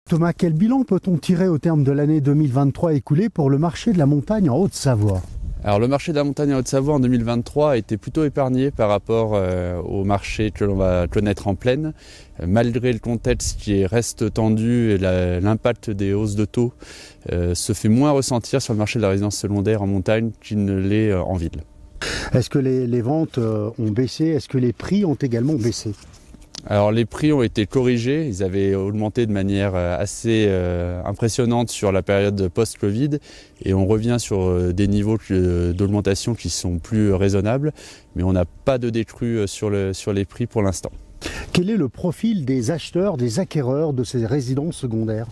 Thomas, quel bilan peut-on tirer au terme de l'année 2023 écoulée pour le marché de la montagne en Haute-Savoie ? Alors le marché de la montagne en Haute-Savoie en 2023 a été plutôt épargné par rapport au marché que l'on va connaître en plaine. Malgré le contexte qui reste tendu et l'impact des hausses de taux se fait moins ressentir sur le marché de la résidence secondaire en montagne qu'il ne l'est en ville. Est-ce que les ventes ont baissé ? Est-ce que les prix ont également baissé ? Alors les prix ont été corrigés, ils avaient augmenté de manière assez impressionnante sur la période post-Covid et on revient sur des niveaux d'augmentation qui sont plus raisonnables, mais on n'a pas de décrue sur les prix pour l'instant. Quel est le profil des acheteurs, des acquéreurs de ces résidences secondaires ?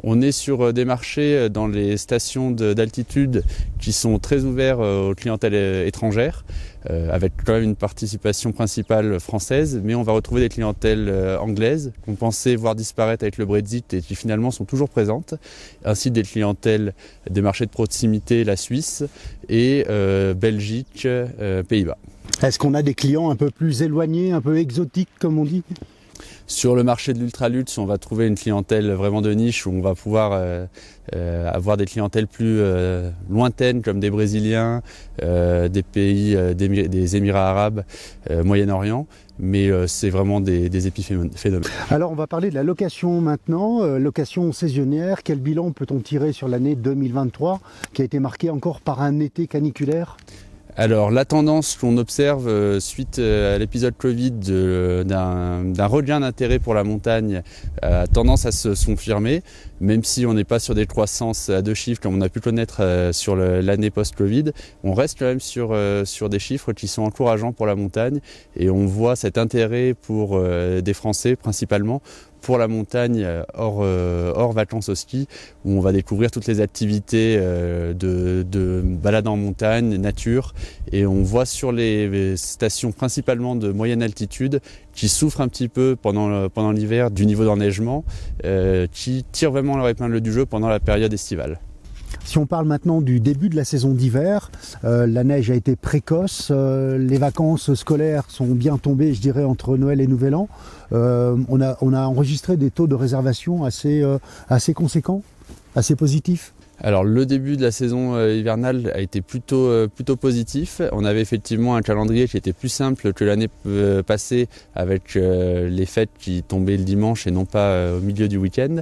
On est sur des marchés dans les stations d'altitude qui sont très ouverts aux clientèles étrangères, avec quand même une participation principale française, mais on va retrouver des clientèles anglaises qu'on pensait voir disparaître avec le Brexit et qui finalement sont toujours présentes, ainsi des clientèles des marchés de proximité, la Suisse et Belgique, Pays-Bas. Est-ce qu'on a des clients un peu plus éloignés, un peu exotiques comme on dit ? Sur le marché de l'ultraluxe, on va trouver une clientèle vraiment de niche où on va pouvoir avoir des clientèles plus lointaines comme des Brésiliens, des pays des Émirats arabes, Moyen-Orient, mais c'est vraiment des épiphénomènes. Alors on va parler de la location maintenant, location saisonnière. Quel bilan peut-on tirer sur l'année 2023 qui a été marquée encore par un été caniculaire ? Alors la tendance qu'on observe suite à l'épisode Covid d'un regain d'intérêt pour la montagne a tendance à se confirmer, même si on n'est pas sur des croissances à deux chiffres comme on a pu connaître sur l'année post-Covid, on reste quand même sur des chiffres qui sont encourageants pour la montagne et on voit cet intérêt pour des Français principalement pour la montagne hors vacances au ski, où on va découvrir toutes les activités de balade en montagne, nature, et on voit sur les stations principalement de moyenne altitude qui souffrent un petit peu pendant l'hiver du niveau d'enneigement, qui tirent vraiment leur épingle du jeu pendant la période estivale. Si on parle maintenant du début de la saison d'hiver, la neige a été précoce, les vacances scolaires sont bien tombées, je dirais, entre Noël et Nouvel An. On a enregistré des taux de réservation assez conséquents, assez positifs. Alors le début de la saison hivernale a été plutôt positif. On avait effectivement un calendrier qui était plus simple que l'année passée avec les fêtes qui tombaient le dimanche et non pas au milieu du week-end.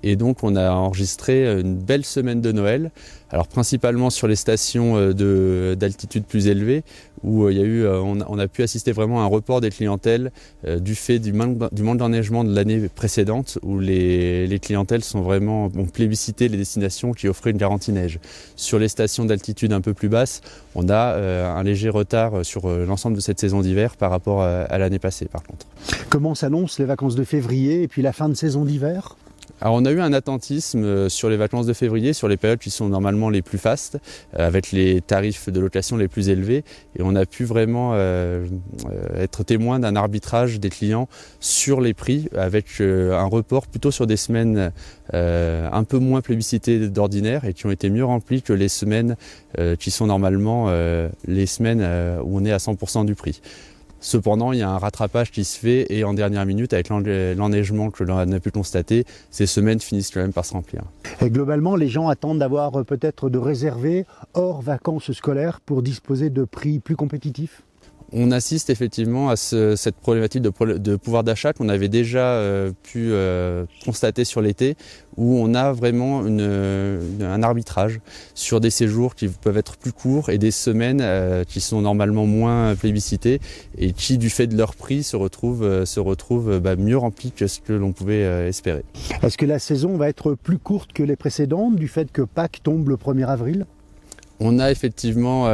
Et donc on a enregistré une belle semaine de Noël. Alors principalement sur les stations d'altitude plus élevée où il y a eu, on a pu assister vraiment à un report des clientèles du fait du manque d'enneigement de l'année précédente où les clientèles ont plébiscité les destinations qui offraient une garantie neige. Sur les stations d'altitude un peu plus basse, on a un léger retard sur l'ensemble de cette saison d'hiver par rapport à l'année passée par contre. Comment s'annoncent les vacances de février et puis la fin de saison d'hiver ? Alors on a eu un attentisme sur les vacances de février, sur les périodes qui sont normalement les plus fastes, avec les tarifs de location les plus élevés, et on a pu vraiment être témoin d'un arbitrage des clients sur les prix, avec un report plutôt sur des semaines un peu moins plébiscitées d'ordinaire et qui ont été mieux remplies que les semaines qui sont normalement les semaines où on est à 100% du prix. Cependant, il y a un rattrapage qui se fait et en dernière minute, avec l'enneigement que l'on a pu constater, ces semaines finissent quand même par se remplir. Et globalement, les gens attendent d'avoir peut-être de réserver hors vacances scolaires pour disposer de prix plus compétitifs ? On assiste effectivement à cette problématique de pouvoir d'achat qu'on avait déjà pu constater sur l'été, où on a vraiment un arbitrage sur des séjours qui peuvent être plus courts et des semaines qui sont normalement moins plébiscitées et qui, du fait de leur prix, se retrouvent mieux remplies que ce que l'on pouvait espérer. Est-ce que la saison va être plus courte que les précédentes du fait que Pâques tombe le 1er avril ? On a effectivement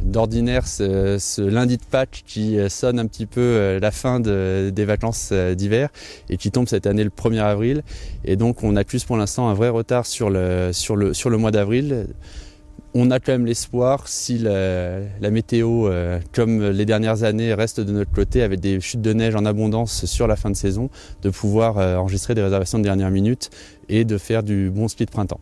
d'ordinaire ce lundi de Pâques qui sonne un petit peu la fin des vacances d'hiver et qui tombe cette année le 1er avril. Et donc on accuse pour l'instant un vrai retard sur le mois d'avril. On a quand même l'espoir, si la météo, comme les dernières années, reste de notre côté avec des chutes de neige en abondance sur la fin de saison, de pouvoir enregistrer des réservations de dernière minute et de faire du bon ski de printemps.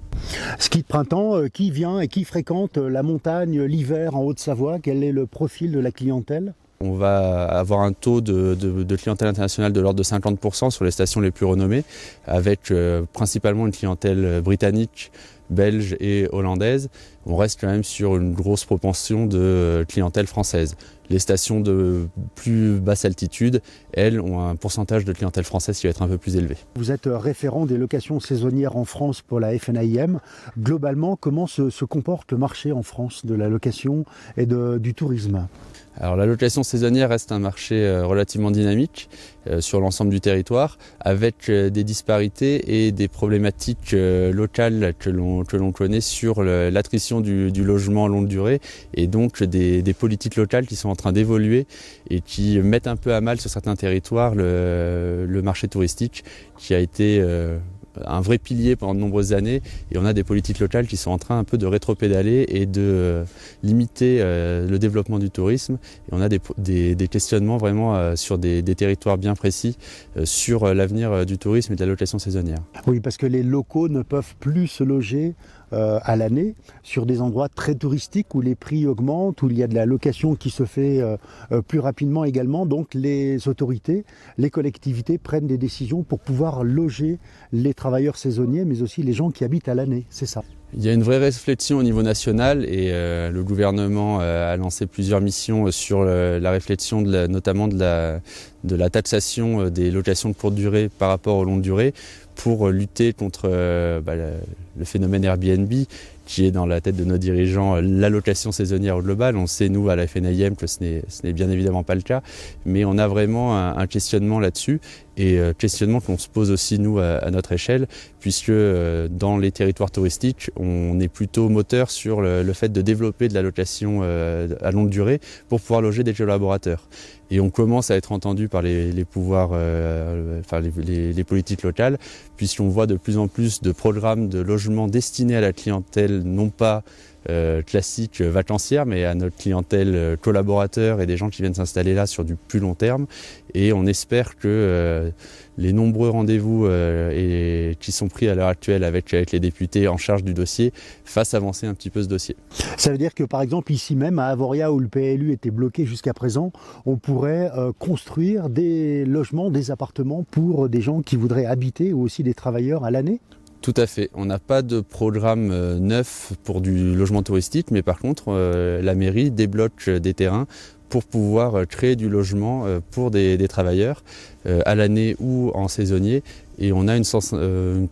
Ski de printemps, qui vient et qui fréquente la montagne l'hiver en Haute-Savoie ? Quel est le profil de la clientèle ? on va avoir un taux de clientèle internationale de l'ordre de 50% sur les stations les plus renommées, avec principalement une clientèle britannique, belge et hollandaise. On reste quand même sur une grosse propension de clientèle française. Les stations de plus basse altitude, elles, ont un pourcentage de clientèle française qui va être un peu plus élevé. Vous êtes référent des locations saisonnières en France pour la FNAIM. Globalement, comment se comporte le marché en France de la location et du tourisme ? Alors la location saisonnière reste un marché relativement dynamique sur l'ensemble du territoire, avec des disparités et des problématiques locales que l'on connaît sur l'attrition du logement longue durée, et donc des politiques locales qui sont en train d'évoluer et qui mettent un peu à mal sur certains territoires le marché touristique, qui a été un vrai pilier pendant de nombreuses années, et on a des politiques locales qui sont en train un peu de rétropédaler et de limiter le développement du tourisme, et on a des questionnements vraiment sur des territoires bien précis sur l'avenir du tourisme et de la location saisonnière. Oui, parce que les locaux ne peuvent plus se loger à l'année sur des endroits très touristiques où les prix augmentent, où il y a de la location qui se fait plus rapidement également. Donc les autorités, les collectivités prennent des décisions pour pouvoir loger les travailleurs saisonniers, mais aussi les gens qui habitent à l'année, c'est ça. Il y a une vraie réflexion au niveau national, et le gouvernement a lancé plusieurs missions sur la réflexion notamment de la taxation des locations de courte durée par rapport aux longues durées, pour lutter contre le phénomène Airbnb, qui est dans la tête de nos dirigeants la location saisonnière au global. On sait, nous, à la FNAIM, que ce n'est bien évidemment pas le cas, mais on a vraiment un questionnement là-dessus, et questionnement qu'on se pose aussi, nous, à notre échelle, puisque dans les territoires touristiques, on est plutôt moteur sur le fait de développer de la location à longue durée pour pouvoir loger des collaborateurs. Et on commence à être entendu par les pouvoirs, les politiques locales, puisqu'on voit de plus en plus de programmes de logement destinés à la clientèle, non pas classique vacancière, mais à notre clientèle collaborateur et des gens qui viennent s'installer là sur du plus long terme. Et on espère que les nombreux rendez-vous qui sont pris à l'heure actuelle avec les députés en charge du dossier fassent avancer un petit peu ce dossier. Ça veut dire que par exemple ici même à Avoria, où le PLU était bloqué jusqu'à présent, on pourrait construire des logements, des appartements pour des gens qui voudraient habiter, ou aussi des travailleurs à l'année ? Tout à fait. On n'a pas de programme neuf pour du logement touristique, mais par contre, la mairie débloque des terrains pour pouvoir créer du logement pour des travailleurs à l'année ou en saisonnier. Et on a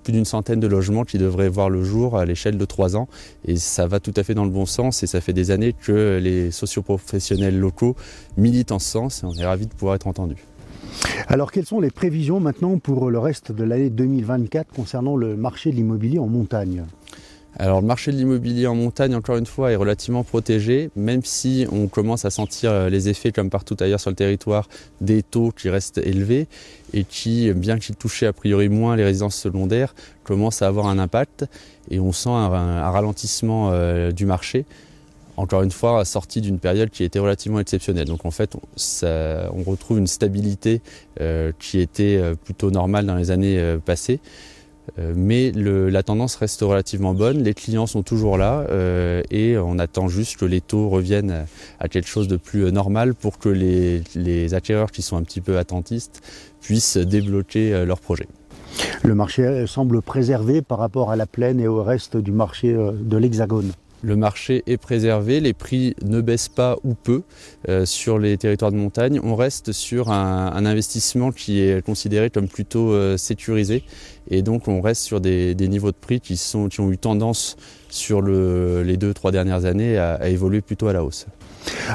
plus d'une centaine de logements qui devraient voir le jour à l'échelle de 3 ans. Et ça va tout à fait dans le bon sens, et ça fait des années que les socioprofessionnels locaux militent en ce sens, et on est ravis de pouvoir être entendus. Alors quelles sont les prévisions maintenant pour le reste de l'année 2024 concernant le marché de l'immobilier en montagne ? Alors le marché de l'immobilier en montagne, encore une fois, est relativement protégé, même si on commence à sentir les effets, comme partout ailleurs sur le territoire, des taux qui restent élevés et qui, bien qu'ils touchaient a priori moins les résidences secondaires, commencent à avoir un impact, et on sent un ralentissement du marché. Encore une fois, sorti d'une période qui était relativement exceptionnelle. Donc en fait, on retrouve une stabilité qui était plutôt normale dans les années passées. Mais la tendance reste relativement bonne, les clients sont toujours là, et on attend juste que les taux reviennent à quelque chose de plus normal pour que les acquéreurs qui sont un petit peu attentistes puissent débloquer leurs projets. Le marché semble préservé par rapport à la plaine et au reste du marché de l'Hexagone. Le marché est préservé, les prix ne baissent pas ou peu sur les territoires de montagne. On reste sur un investissement qui est considéré comme plutôt sécurisé, et donc on reste sur des niveaux de prix qui ont eu tendance sur les 2-3 dernières années à évoluer plutôt à la hausse.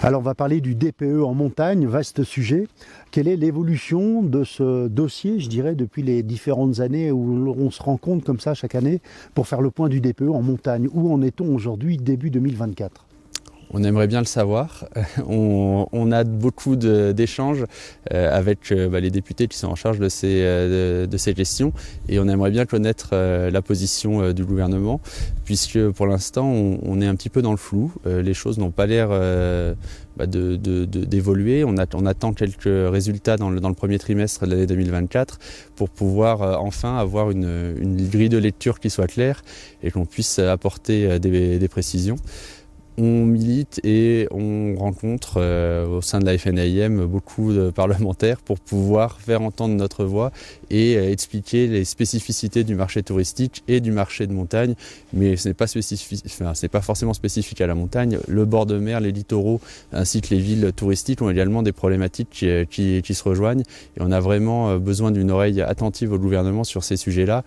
Alors on va parler du DPE en montagne, vaste sujet. Quelle est l'évolution de ce dossier, je dirais, depuis les différentes années où on se rend compte comme ça chaque année pour faire le point du DPE en montagne? Où en est-on aujourd'hui, début 2024 ? On aimerait bien le savoir. On a beaucoup d'échanges avec les députés qui sont en charge de ces questions, et on aimerait bien connaître la position du gouvernement, puisque pour l'instant on est un petit peu dans le flou. Les choses n'ont pas l'air d'évoluer. On attend quelques résultats dans le premier trimestre de l'année 2024 pour pouvoir enfin avoir une grille de lecture qui soit claire et qu'on puisse apporter des précisions. On milite et on rencontre au sein de la FNAIM beaucoup de parlementaires pour pouvoir faire entendre notre voix et expliquer les spécificités du marché touristique et du marché de montagne. Mais ce n'est pas forcément spécifique à la montagne. Le bord de mer, les littoraux ainsi que les villes touristiques ont également des problématiques qui se rejoignent. Et on a vraiment besoin d'une oreille attentive au gouvernement sur ces sujets-là,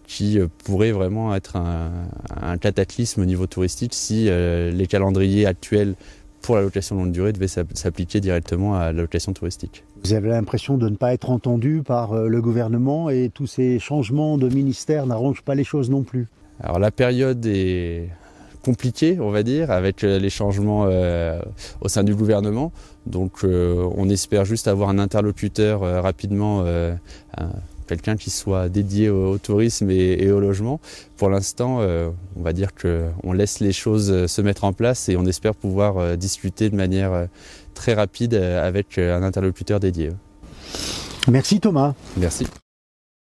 qui pourrait vraiment être un cataclysme au niveau touristique si les calendriers actuels pour la location longue durée devaient s'appliquer directement à la location touristique. Vous avez l'impression de ne pas être entendu par le gouvernement et tous ces changements de ministère n'arrangent pas les choses non plus? Alors la période est compliquée, on va dire, avec les changements au sein du gouvernement. Donc on espère juste avoir un interlocuteur rapidement, quelqu'un qui soit dédié au tourisme et au logement. Pour l'instant, on va dire qu'on laisse les choses se mettre en place et on espère pouvoir discuter de manière très rapide avec un interlocuteur dédié. Merci Thomas. Merci.